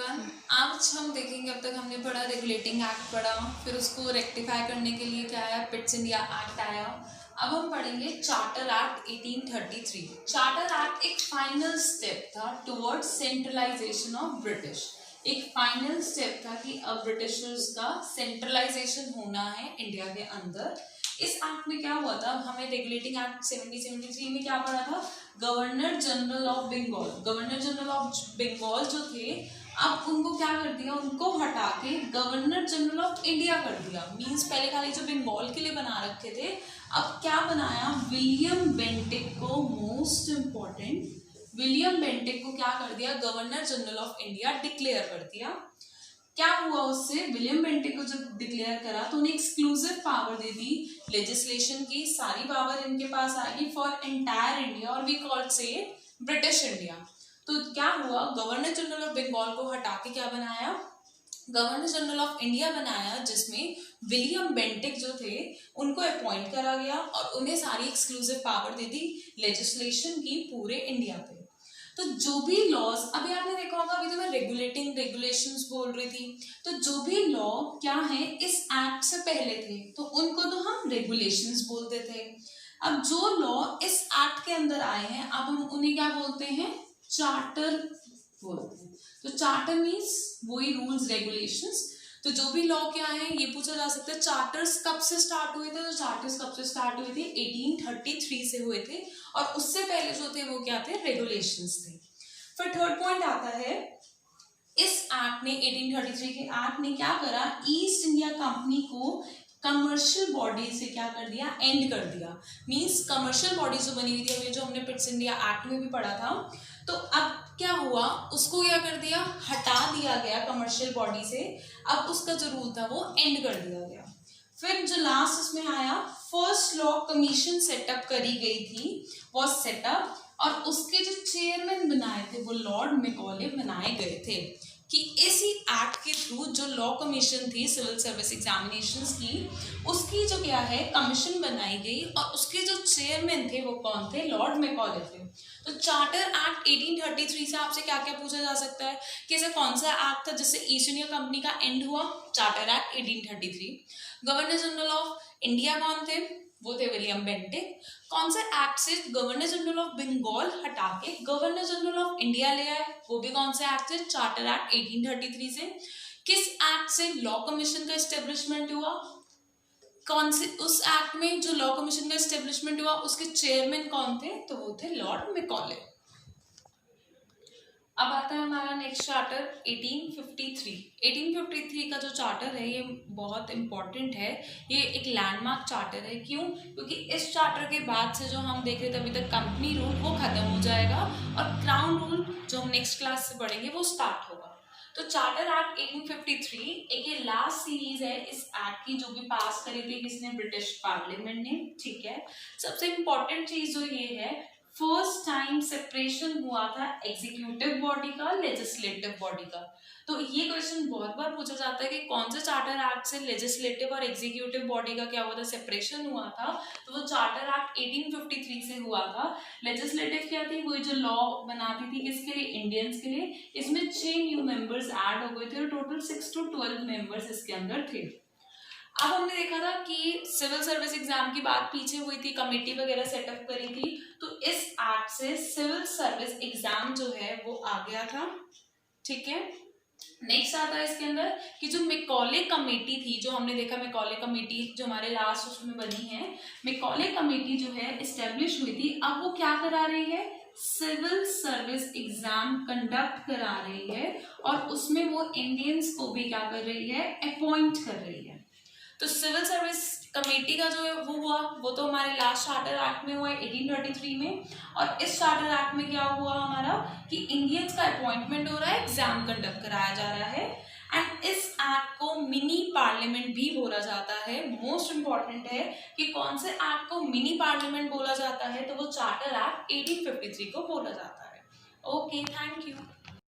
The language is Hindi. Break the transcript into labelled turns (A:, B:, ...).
A: एवरीवन। आज हम देखेंगे, अब तक हमने पढ़ा रेगुलेटिंग एक्ट पढ़ा, फिर उसको रेक्टिफाई करने के लिए क्या आया, पिट्स इंडिया एक्ट आया। अब हम पढ़ेंगे चार्टर एक्ट 1833। चार्टर एक्ट एक फाइनल स्टेप था टुवर्ड्स सेंट्रलाइजेशन ऑफ ब्रिटिश। एक फाइनल स्टेप था कि अब ब्रिटिशर्स का सेंट्रलाइजेशन होना है इंडिया के अंदर। इस एक्ट में क्या हुआ था, हमें रेगुलेटिंग एक्ट 1773 में क्या पढ़ा था, governor general of Bengal. Governor general of Bengal जो थे, अब उनको क्या कर दिया, उनको हटा के गवर्नर जनरल ऑफ इंडिया कर दिया। मींस पहले खाली जो बंगाल के लिए बना रखे थे, अब क्या बनाया, विलियम बेंटिक को, मोस्ट इंपॉर्टेंट विलियम बेंटिक को क्या कर दिया, governor general of India declare कर दिया। क्या हुआ उससे, विलियम बेंटिक को जब डिक्लेयर करा तो उन्हें एक्सक्लूसिव पावर दे दी लेजिस्लेशन की। सारी पावर इनके पास आएगी फॉर एंटायर इंडिया, और वी कॉल से ब्रिटिश इंडिया। तो क्या हुआ, गवर्नर जनरल ऑफ बंगाल को हटा के क्या बनाया, गवर्नर जनरल ऑफ इंडिया बनाया, जिसमें विलियम बेंटिक जो थे उनको अपॉइंट करा गया और उन्हें सारी एक्सक्लूसिव पावर दे दी लेजिस्लेशन की पूरे इंडिया पे। तो जो भी लॉज, अभी आपने देखा होगा, अभी तो मैं रेगुलेटिंग रेगुलेशंस बोल रही थी, तो जो भी लॉ क्या है इस एक्ट से पहले थे तो उनको तो हम रेगुलेशंस बोलते थे। अब जो लॉ इस एक्ट के अंदर आए हैं, अब हम उन्हें क्या बोलते हैं, चार्टर बोलते हैं। तो चार्टर मीन्स वही रूल्स रेगुलेशंस। तो जो भी लॉ क्या है ये पूछा जा सकता है, चार्टर्स कब से स्टार्ट हुए थे, तो चार्टर्स कब से स्टार्ट हुए थे, 1833 से हुए थे, और उससे पहले जो थे वो क्या थे, रेगुलेशंस थे। फिर थर्ड पॉइंट आता है, इस एक्ट ने 1833 के एक्ट ने क्या करा, ईस्ट इंडिया कंपनी को कमर्शियल बॉडी से क्या कर दिया, एंड कर दिया। मींस कमर्शियल बॉडी जो बनी हुई थी, अभी जो हमने पिट्स इंडिया एक्ट में भी पढ़ा था, तो अब क्या हुआ, उसको क्या कर दिया, हटा दिया गया कमर्शियल बॉडी से। अब उसका जो रूल था वो एंड कर दिया गया। फिर जो लास्ट उसमें आया, फर्स्ट लॉ कमीशन सेटअप करी गई थी, वो सेटअप, और उसके जो चेयरमैन बनाए थे वो लॉर्ड मैकॉले बनाए गए थे, कि इसी एक्ट के थ्रू जो लॉ कमीशन थी सिविल सर्विस एग्जामिनेशंस की, उसकी जो क्या है कमीशन बनाई गई, और उसके जो चेयरमैन थे वो कौन थे, लॉर्ड मैकॉले थे। तो चार्टर एक्ट 1833 से आपसे क्या क्या पूछा जा सकता है, कि ऐसा कौन सा एक्ट था जिससे ईस्ट इंडिया कंपनी का एंड हुआ, charter act 1833। Governor general of India कौन थे, वो थे विलियम बेंटिक। कौन से एक्ट से गवर्नर जनरल ऑफ बंगाल हटा के गवर्नर जनरल ऑफ इंडिया ले आए, वो भी कौन से एक्ट से, चार्टर एक्ट 1833 से। किस एक्ट से लॉ कमीशन का एस्टेब्लिशमेंट हुआ, कौन से, उस एक्ट में जो लॉ कमीशन का एस्टेब्लिशमेंट हुआ उसके चेयरमैन कौन थे, तो वो थे लॉर्ड मैकॉले। अब आता है हमारा नेक्स्ट चार्टर 1853। 1853 का जो चार्टर है ये बहुत इंपॉर्टेंट है, ये एक लैंडमार्क चार्टर है। क्यों, क्योंकि इस चार्टर के बाद से जो हम देख रहे थे अभी तक कंपनी रूल वो खत्म हो जाएगा, और क्राउन रूल जो हम नेक्स्ट क्लास से पढ़ेंगे वो स्टार्ट होगा। तो चार्टर एक्ट 1853 एक ये लास्ट सीरीज है इस एक्ट की, जो भी पास करी थी किसने, ब्रिटिश पार्लियामेंट ने। ठीक है, सबसे इंपॉर्टेंट चीज जो ये है, फर्स्ट टाइम सेपरेशन हुआ था एग्जीक्यूटिव बॉडी का लेजिस्लेटिव बॉडी का। तो ये क्वेश्चन बहुत बार पूछा जाता है कि कौन से चार्टर एक्ट से लेजिस्लेटिव और एग्जीक्यूटिव बॉडी का क्या हुआ था, सेपरेशन हुआ था, तो वो चार्टर एक्ट 1853 से हुआ था। लेजिस्लेटिव क्या थी, वही जो लॉ बनाती थी किसके लिए, इंडियंस के लिए। इसमें 6 न्यू मेंबर्स ऐड हो गए थे, और टोटल 6 to 12 मेंबर्स इसके अंदर थे। अब हमने देखा था कि सिविल सर्विस एग्जाम की बात पीछे हुई थी, कमेटी वगैरह सेटअप करी थी, तो इस एक्ट से सिविल सर्विस एग्जाम जो है वो आ गया था। ठीक है, नेक्स्ट आता है इसके अंदर कि जो मैकॉले कमेटी थी, जो हमने देखा मैकॉले कमेटी जो हमारे लास्ट उसमें बनी है, मैकॉले कमेटी जो है एस्टेब्लिश हुई थी। अब वो क्या करा रही है, सिविल सर्विस एग्जाम कंडक्ट करा रही है, और उसमें वो इंडियंस को भी क्या कर रही है, अपॉइंट कर रही है। तो सिविल सर्विस कमेटी का जो है वो हुआ, वो तो हमारे लास्ट चार्टर एक्ट में हुआ है 1833 में, और इस चार्टर एक्ट में क्या हुआ हमारा, कि इंडियंस का अपॉइंटमेंट हो रहा है, एग्जाम कंडक्ट कराया जा रहा है। एंड इस एक्ट को मिनी पार्लियामेंट भी बोला जाता है। मोस्ट इंपॉर्टेंट है कि कौन से एक्ट को मिनी पार्लियामेंट बोला जाता है, तो वो चार्टर एक्ट 1853 को बोला जाता है। Okay, thank you.